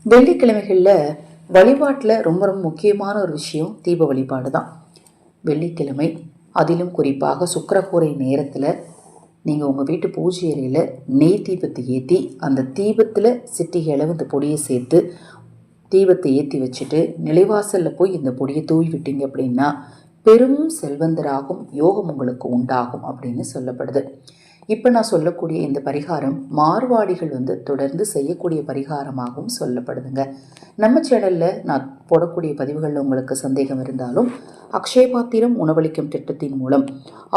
வெள்ளிக்கிழமைகளில் வழிபாட்டில் ரொம்ப ரொம்ப முக்கியமான ஒரு விஷயம் தீப வழிபாடு தான். வெள்ளிக்கிழமை அதிலும் குறிப்பாக சுக்கிரஹோரை நேரத்தில் நீங்கள் உங்கள் வீட்டு பூஜை அறையில் நெய் தீபத்தை ஏற்றி அந்த தீபத்தில் சிட்டிகை அளவு இந்த பொடியை சேர்த்து தீபத்தை ஏற்றி வச்சுட்டு நிலைவாசலில் போய் இந்த பொடியை தூவி விட்டீங்க அப்படின்னா பெரும் செல்வந்தராகும் யோகம் உங்களுக்கு உண்டாகும் அப்படின்னு சொல்லப்படுது. இப்போ நான் சொல்லக்கூடிய இந்த பரிகாரம் மார்வாடிகள் தொடர்ந்து செய்யக்கூடிய பரிகாரமாகவும் சொல்லப்படுதுங்க. நம்ம சேனலில் நான் போடக்கூடிய பதிவுகளில் உங்களுக்கு சந்தேகம் இருந்தாலும் அக்ஷயபாத்திரம் உணவளிக்கும் திட்டத்தின் மூலம்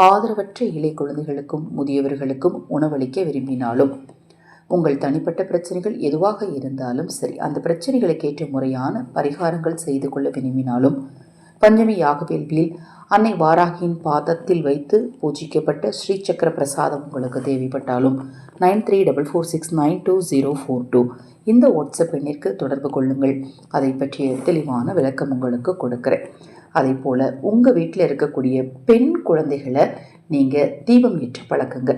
ஆதரவற்ற இலை குழந்தைகளுக்கும் முதியவர்களுக்கும் உணவளிக்க விரும்பினாலும் உங்கள் தனிப்பட்ட பிரச்சனைகள் எதுவாக இருந்தாலும் சரி, அந்த பிரச்சனைகளுக்கு ஏற்ற முறையான பரிகாரங்கள் செய்து கொள்ள விரும்பினாலும் பஞ்சமி யாக வேள்வியில் அன்னை வாராகியின் பாதத்தில் வைத்து பூஜிக்கப்பட்ட ஸ்ரீ சக்கர பிரசாதம் உங்களுக்கு தேவைப்பட்டாலும் 9344692042 இந்த வாட்ஸ்அப் எண்ணிற்கு தொடர்பு கொள்ளுங்கள். அதை பற்றிய தெளிவான விளக்கம் உங்களுக்கு கொடுக்குறேன். அதே போல் உங்கள் வீட்டில் இருக்கக்கூடிய பெண் குழந்தைகளை நீங்கள் தீபம் ஏற்ற பழக்குங்க.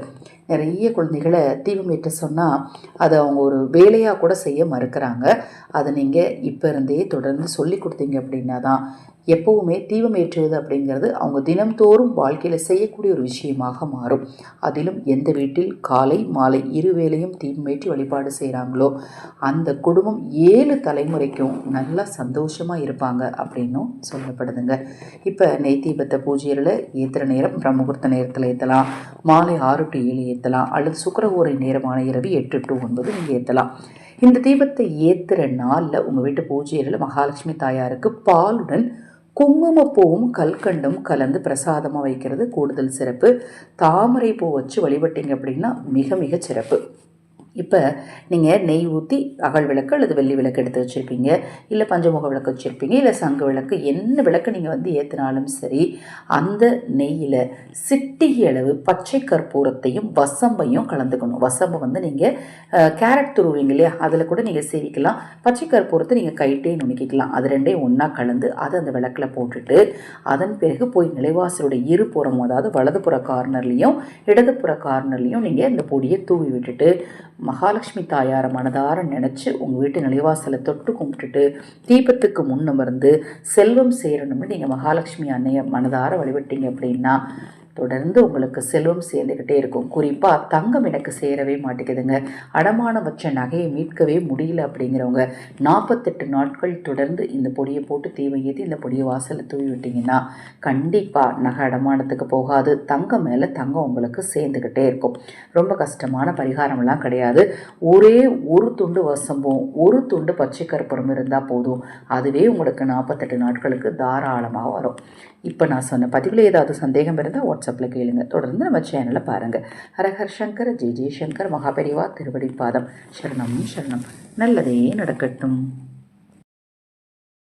நிறைய குழந்தைகளை தீபம் ஏற்ற சொன்னால் அதை அவங்க ஒரு வேலையாக கூட செய்ய மறுக்கிறாங்க. அதை நீங்கள் இப்போ இருந்தே தொடர்ந்து சொல்லி கொடுத்தீங்க அப்படின்னா தான் எப்போவுமே தீபம் ஏற்றுவது அப்படிங்கிறது அவங்க தினம்தோறும் வாழ்க்கையில் செய்யக்கூடிய ஒரு விஷயமாக மாறும். அதிலும் எந்த வீட்டில் காலை மாலை இருவேளையும் தீபம் ஏற்றி வழிபாடு செய்கிறாங்களோ அந்த குடும்பம் 7 தலைமுறைக்கும் நல்லா சந்தோஷமாக இருப்பாங்க அப்படின்னும் சொல்லப்படுதுங்க. இப்போ நெய் தீபத்தை பூஜையில் ஏற்றுற நேரம் பிரம்மமுகூர்த்த நேரத்தில் ஏற்றலாம், மாலை 6 to 7 ஏற்றலாம், அல்லது சுக்கிரஹோரை நேரமான இரவு 8 to 9 நீங்கள் ஏற்றலாம். இந்த தீபத்தை ஏற்றுற நாளில் உங்கள் வீட்டு பூஜையில் மகாலட்சுமி தாயாருக்கு பாலுடன் குங்குமப்பூவும் கல்கண்டும் கலந்து பிரசாதமாக வைக்கிறது கூடுதல் சிறப்பு. தாமரை பூ வச்சு வழிபட்டீங்க அப்படின்னா மிக மிக சிறப்பு. இப்போ நீங்கள் நெய் ஊற்றி அகல் விளக்கு அல்லது வெள்ளி விளக்கு எடுத்து வச்சுருப்பீங்க, இல்லை பஞ்சமுக விளக்கு வச்சுருப்பீங்க, இல்லை சங்கு விளக்கு, என்ன விளக்கு நீங்கள் ஏற்றினாலும் சரி, அந்த நெய்யில் சிட்டிகை அளவு பச்சை கற்பூரத்தையும் வசம்பையும் கலந்துக்கணும். வசம்பு நீங்கள் கேரட் துருவீங்க இல்லையா, அதில் கூட நீங்கள் சேவிக்கலாம். பச்சை கற்பூரத்தை நீங்கள் கைட்டே நுணுக்கிக்கலாம். அது ரெண்டையும் ஒன்றா கலந்து அதை அந்த விளக்கில் போட்டுட்டு அதன் பிறகு போய் நிலைவாசலுடைய இருபுறம், அதாவது வலதுபுற கார்னர்லேயும் இடதுபுற கார்னர்லேயும் நீங்கள் இந்த பொடியை தூவி விட்டுட்டு மகாலட்சுமி தாயாரை மனதார நினச்சி உங்கள் வீட்டு நிலைவாசலை தொட்டு கும்பிட்டுட்டு தீபத்துக்கு முன்னமர்ந்து செல்வம் சேரணும்னு நீங்கள் மகாலட்சுமி அன்னையை மனதார வழிபட்டீங்க அப்படின்னா தொடர்ந்து உங்களுக்கு செல்வம் சேர்ந்துக்கிட்டே இருக்கும். குறிப்பாக தங்கம் எனக்கு சேரவே மாட்டேங்குதுங்க, அடமானம் வச்ச நகையை மீட்கவே முடியல அப்படிங்கிறவங்க 48 நாட்கள் தொடர்ந்து இந்த பொடியை போட்டு தீபம் ஏற்றி இந்த பொடியை வாசலில் தூவி விட்டிங்கன்னா கண்டிப்பாக நகை அடமானத்துக்கு போகாது, தங்கம் மேலே தங்கம் உங்களுக்கு சேர்ந்துக்கிட்டே இருக்கும். ரொம்ப கஷ்டமான பரிகாரம்லாம் கிடையாது. ஒரே ஒரு துண்டு வசம்பும் ஒரு துண்டு பச்சை கற்பூரம் இருந்தால் போதும், அதுவே உங்களுக்கு 48 நாட்களுக்கு தாராளமாக வரும். இப்போ நான் சொன்ன பதிவில் ஏதாவது சந்தேகம் இருந்தால் வாட்ஸ்அப்பில் கேளுங்க. தொடர்ந்து நம்ம சேனலை பாருங்கள். ஹரஹர் சங்கர், ஜெய் ஜெய்சங்கர், மகாபெரிவா திருவடிப்பாதம். சரணம் சரணம். நல்லதே நடக்கட்டும்.